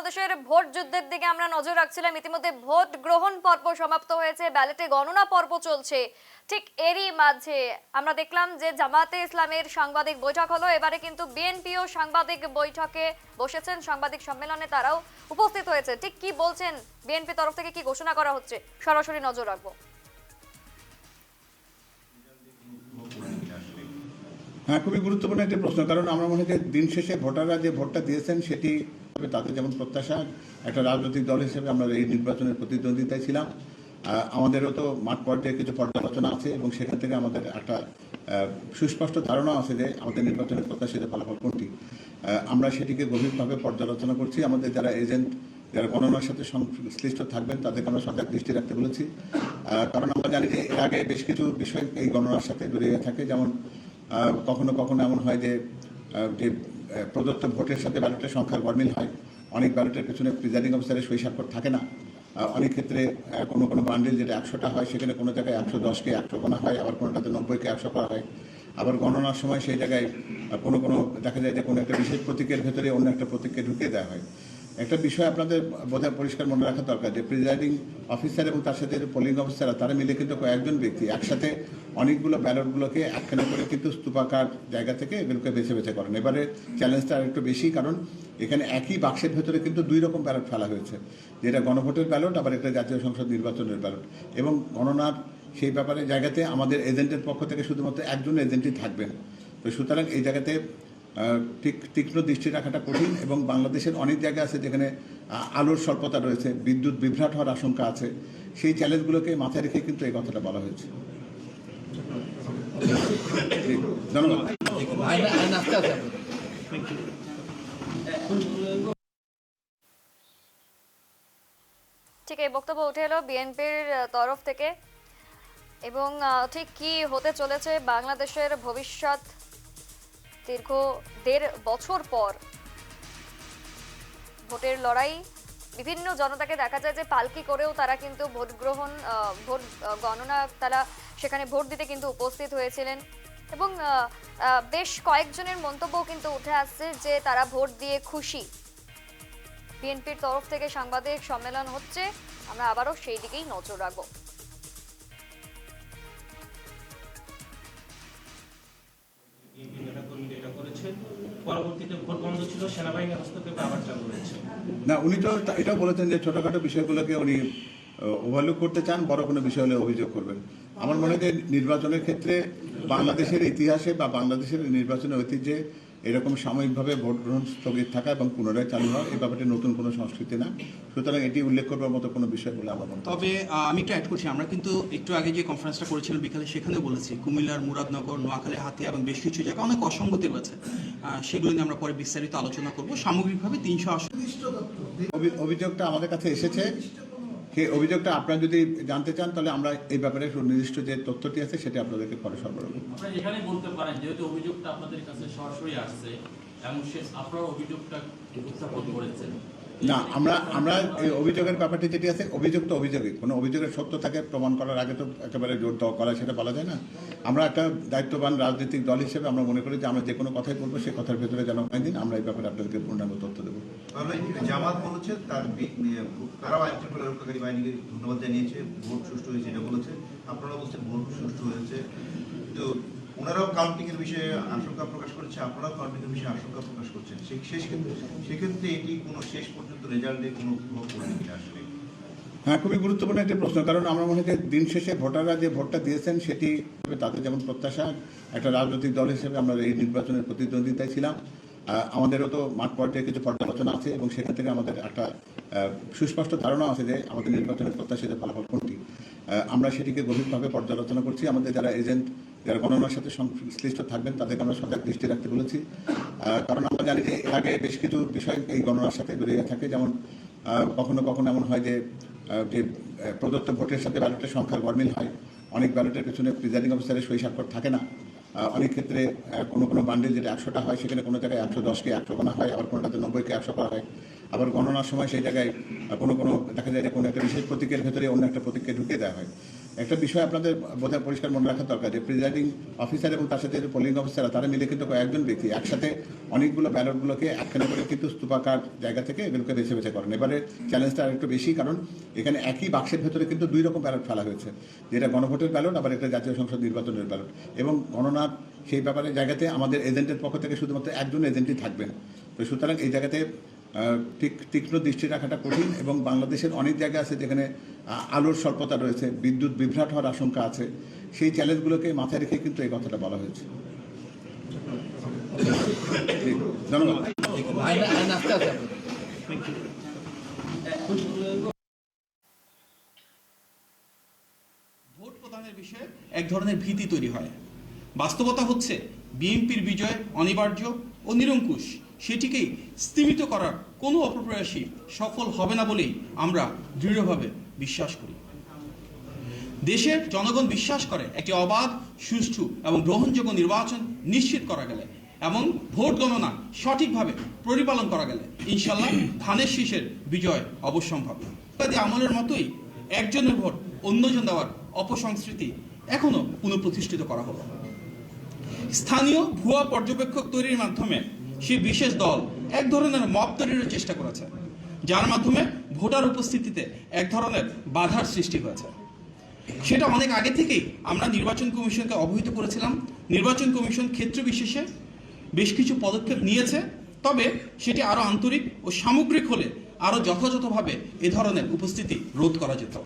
বাংলাদেশের ভোট যুদ্ধের দিকে আমরা নজর রাখছিলাম। ইতিমধ্যে ভোট গ্রহণ পর্ব সমাপ্ত হয়েছে, ব্যালটে গণনা পর্ব চলছে। ঠিক এরই মাঝে আমরা দেখলাম যে জামায়াতে ইসলামের সাংবাদিক বৈঠক হলো। এবারে কিন্তু বিএনপিও সাংবাদিক বৈঠকে বসেছেন, সাংবাদিক সম্মেলনে তারাও উপস্থিত হয়েছে। ঠিক কি বলছেন বিএনপি তরফ থেকে, কি ঘোষণা করা হচ্ছে, সরাসরি নজর রাখবো। হ্যাঁ, খুবই গুরুত্বপূর্ণ একটি প্রশ্ন, কারণ আমরা মনে করি দিন শেষে ভোটাররা যে ভোটটা দিয়েছেন সেটি তাদের যেমন প্রত্যাশা, একটা রাজনৈতিক দল হিসেবে আমরা এই নির্বাচনের প্রতিদ্বন্দ্বিতায় ছিলাম। আমাদেরও তো মাঠ পর্যায়ে কিছু পর্যালোচনা আছে এবং সেখান থেকে আমাদের একটা সুস্পষ্ট ধারণা আছে যে আমাদের নির্বাচনের প্রত্যাশিত ফলাফল কোনটি। আমরা সেটিকে গভীরভাবে পর্যালোচনা করছি। আমাদের যারা এজেন্ট, যারা গণনার সাথে সংশ্লিষ্ট থাকবেন তাদেরকে আমরা সজাগ দৃষ্টি রাখতে বলেছি, কারণ আমরা জানি যে এর আগে বেশ কিছু বিষয় এই গণনার সাথে জড়িয়ে থাকে। যেমন কখনো কখনো এমন হয় যে প্রদত্ত ভোটের সাথে ব্যালটের সংখ্যার গরমিল হয়। অনেক ব্যালটের পেছনে প্রিজাইডিং অফিসারের সই স্বাক্ষর থাকে না। অনেক ক্ষেত্রে কোনো কোনো বান্ডিল যেটা 100টা হয় সেখানে কোনো জায়গায় 110কে 100 গোনা হয়, আবার কোনোটাতে 90কে 100 করা হয়। আবার গণনার সময় সেই জায়গায় কোনো দেখা যায় যে কোনো একটা বিশেষ প্রতীকের ভেতরে অন্য একটা প্রতীককে ঢুকিয়ে দেওয়া হয়। একটা বিষয় আপনাদের বোধহয় পরিষ্কার মনে রাখা দরকার যে প্রিজাইডিং অফিসার এবং তার সাথে যে পোলিং অফিসাররা তারা মিলে কিন্তু কয়েকজন ব্যক্তি একসাথে অনেকগুলো ব্যালটগুলোকে একখানে করে কিন্তু স্তূপাকার জায়গা থেকে এগুলোকে বেছে বেছে করেন। এবারে চ্যালেঞ্জটা আরেকটু বেশি, কারণ এখানে একই বাক্সের ভেতরে কিন্তু 2 রকম ব্যালট ফেলা হয়েছে, যেটা গণভোটের ব্যালট, আবার একটা জাতীয় সংসদ নির্বাচনের ব্যালট। এবং গণনার সেই ব্যাপারে জায়গাতে আমাদের এজেন্টের পক্ষ থেকে শুধুমাত্র একজন এজেন্টই থাকবেন। তো সুতরাং এই জায়গাতে তীক্ষ্ণ দৃষ্টি রাখাটা কঠিন, এবং বাংলাদেশের অনেক জায়গা আছে যেখানে আলোর স্বল্পতা রয়েছে, বিদ্যুৎ বিভ্রাট হওয়ার আশঙ্কা আছে। সেই চ্যালেঞ্জগুলোকে মাথায় রেখে কিন্তু এই কথাটা বলা হয়েছে। ধন্যবাদ। ঠিক এই বক্তব্য উঠে এলো বিএনপির তরফ থেকে। এবং ঠিক কি হতে চলেছে বাংলাদেশের ভবিষ্যৎ, দীর্ঘ 1.5 বছর পর ভোটের লড়াই। বিভিন্ন জনতাকে দেখা যায় যে পালকি করেও তারা কিন্তু ভোট গণনা তারা সেখানে ভোট দিতে কিন্তু উপস্থিত হয়েছিলেন। এবং বেশ কয়েকজনের মন্তব্যও কিন্তু উঠে আসছে যে তারা ভোট দিয়ে খুশি। বিএনপির তরফ থেকে সাংবাদিক সম্মেলন হচ্ছে, আমরা আবারও সেই দিকেই নজর রাখবো। পরবর্তীতে ভোট বন্ধ ছিল, সেনাবাহিনীর হস্তক্ষেপে আবার চালু হয়েছে। না, উনি তো এটাও বলেছেন যে ছোটখাটো বিষয়গুলোকে উনি ওভারলুক করতে চান, বড় কোনো বিষয় হলে অভিযোগ করবেন। আমার মনে হয় যে নির্বাচনের ক্ষেত্রে বাংলাদেশের ইতিহাসে বা বাংলাদেশের নির্বাচনের ঐতিহ্যে এরকম সাময়িকভাবে ভোট গ্রহণ স্থগিত থাকা এবং পুনরায় চালু হওয়া, এই ব্যাপারটি নতুন কোনো সংস্কৃতি না। সুতরাং এটি উল্লেখ করবার মতো কোনো বিষয় বলে আমার মনে হয়। তবে আমি একটু অ্যাড করছি, আমরা কিন্তু একটু আগে যে কনফারেন্সটা করেছিলাম বিকালে, সেখানেও বলেছি কুমিল্লার মুরাদনগর, নোয়াখালী, হাতিয়া এবং বেশ কিছু জায়গায় অনেক অসঙ্গতি রয়েছে। সেগুলো নিয়ে আমরা পরে বিস্তারিত আলোচনা করব। সামগ্রিকভাবে 300 আসন। অভিযোগটা আমাদের কাছে এসেছে। সেই অভিযোগটা আপনারা যদি জানতে চান তাহলে আমরা এই ব্যাপারে সুনির্দিষ্ট যে তথ্যটি আছে সেটা আপনাদেরকে পরে সরবরাহ করব। আপনারা এখানে বলতে পারেন, যেহেতু অভিযোগটা আপনাদের কাছে সরাসরি আসছে এবং আপনারা অভিযোগটা উত্থাপন করেছেন। না, আমরা এই অভিযোগের ব্যাপারটি যেটি আছে, অভিযোগ তো অভিযোগই, কোনো অভিযোগের সত্যতাকে প্রমাণ করার আগে তো একেবারে জোর দেওয়া করা সেটা বলা যায় না। আমরা একটা দায়িত্ববান রাজনৈতিক দল হিসেবে আমরা মনে করি যে আমরা যে কোনো কথাই বলবো সেই কথার ভেতরে যেন দিন আমরা এই ব্যাপারে আপনাদেরকে পূর্ণাঙ্গ তথ্য দেবো। জামাত বলেছে তারাও আইন শৃঙ্খলা রক্ষাকারী বাহিনীকে ধন্যবাদ জানিয়েছে, ভোট সুষ্ঠু হয়েছে এটা বলেছে। আপনারা বলছেন ভোট সুষ্ঠু হয়েছে, তো ওনারাও কাউন্টিং এর বিষয়ে আশঙ্কা প্রকাশ করেছে, আপনারাও কাউন্টিং এর বিষয়ে আশঙ্কা প্রকাশ করছেন। সেক্ষেত্রে এটি কোনো শেষ পর্যন্ত রেজাল্টে কোনো প্রভাব পড়বে কিনা আসলে? হ্যাঁ, খুবই গুরুত্বপূর্ণ একটি প্রশ্ন, কারণ আমরা মনে করি দিন শেষে ভোটাররা যে ভোটটা দিয়েছেন সেটি তাদের যেমন প্রত্যাশা, একটা রাজনৈতিক দল হিসেবে আমরা এই নির্বাচনের প্রতিদ্বন্দ্বিতায় ছিলাম। আমাদেরও তো মাঠ পর্যায়ে কিছু পর্যালোচনা আছে এবং সেখান থেকে আমাদের একটা সুস্পষ্ট ধারণা আছে যে আমাদের নির্বাচনের প্রত্যাশিত ফলাফল কোনটি। আমরা সেটিকে গভীরভাবে পর্যালোচনা করছি। আমাদের যারা এজেন্ট, যারা গণনার সাথে সংশ্লিষ্ট থাকবেন তাদেরকে আমরা সজাগ দৃষ্টি রাখতে বলেছি, কারণ আমরা জানি যে এর আগে বেশ কিছু বিষয় এই গণনার সাথে জড়িয়ে থাকে। যেমন কখনো কখনো এমন হয় যে প্রদত্ত ভোটের সাথে ব্যালটের সংখ্যার গরমিল হয়। অনেক ব্যালটের পেছনে প্রিজাইডিং অফিসারের সই স্বাক্ষর থাকে না। অনেক ক্ষেত্রে কোনো কোনো বান্ডিল যেটা 100টা হয় সেখানে কোনো জায়গায় 110কে 100 গোনা হয়, আবার কোনোটাতে 90কে 100 করা হয়। আবার গণনার সময় সেই জায়গায় কোনো দেখা যায় যে কোনো একটা বিশেষ প্রতীকের ভেতরে অন্য একটা প্রতীককে ঢুকিয়ে দেওয়া হয়। একটা বিষয় আপনাদের বোধহয় পরিষ্কার মনে রাখা দরকার যে প্রিজাইডিং অফিসার এবং তার সাথে যে পোলিং অফিসাররা তারা মিলে কিন্তু কয়েকজন ব্যক্তি একসাথে অনেকগুলো ব্যালটগুলোকে একখানে করে কিন্তু স্তূপাকার জায়গা থেকে এগুলোকে বেছে বেছে করেন। এবারে চ্যালেঞ্জটা আরেকটু বেশি, কারণ এখানে একই বাক্সের ভেতরে কিন্তু 2 রকম ব্যালট ফেলা হয়েছে, যেটা গণভোটের ব্যালট আবার একটা জাতীয় সংসদ নির্বাচনের ব্যালট। এবং গণনার সেই ব্যাপারে জায়গাতে আমাদের এজেন্টের পক্ষ থেকে শুধুমাত্র একজন এজেন্টই থাকবেন। তো সুতরাং এই জায়গাতে ঠিক তীক্ষ্ণ দৃষ্টি রাখাটা কঠিন, এবং বাংলাদেশের অনেক জায়গা আছে যেখানে আলোর স্বল্পতা রয়েছে, বিদ্যুৎ বিভ্রাট হওয়ার আশঙ্কা আছে। সেই চ্যালেঞ্জগুলোকে মাথায় রেখে কিন্তু এই কথাটা বলা হয়েছে। ধন্যবাদ। ভোট প্রদানের বিষয়ে এক ধরনের ভীতি তৈরি হয়। বাস্তবতা হচ্ছে বিএনপির বিজয় অনিবার্য ও নিরঙ্কুশ, সেটিকেই স্তিমিত করার কোনো অপপ্রয়াসই সফল হবে না বলেই আমরা দৃঢ়ভাবে বিশ্বাস করি। দেশের জনগণ বিশ্বাস করে একটি অবাধ, সুষ্ঠু এবং গ্রহণযোগ্য নির্বাচন নিশ্চিত করা গেলে এবং ভোট গণনা সঠিকভাবে পরিপালন করা গেলে ইনশাল্লাহ ধানের শীষের বিজয় অবশ্যম্ভাবী। আমলের মতোই একজনের ভোট অন্যজন দেওয়ার অপসংস্কৃতি এখনো পুনঃপ্রতিষ্ঠিত করা হলো। স্থানীয় ভুয়া পর্যবেক্ষক তৈরির মাধ্যমে সেই বিশেষ দল এক ধরনের মব তৈরির চেষ্টা করেছে, যার মাধ্যমে ভোটার উপস্থিতিতে এক ধরনের বাধার সৃষ্টি হয়েছে। সেটা অনেক আগে থেকেই আমরা নির্বাচন কমিশনকে অবহিত করেছিলাম। নির্বাচন কমিশন ক্ষেত্র বিশেষে বেশ কিছু পদক্ষেপ নিয়েছে, তবে সেটি আরও আন্তরিক ও সামগ্রিক হলে আরও যথাযথভাবে এ ধরনের উপস্থিতি রোধ করা যেত।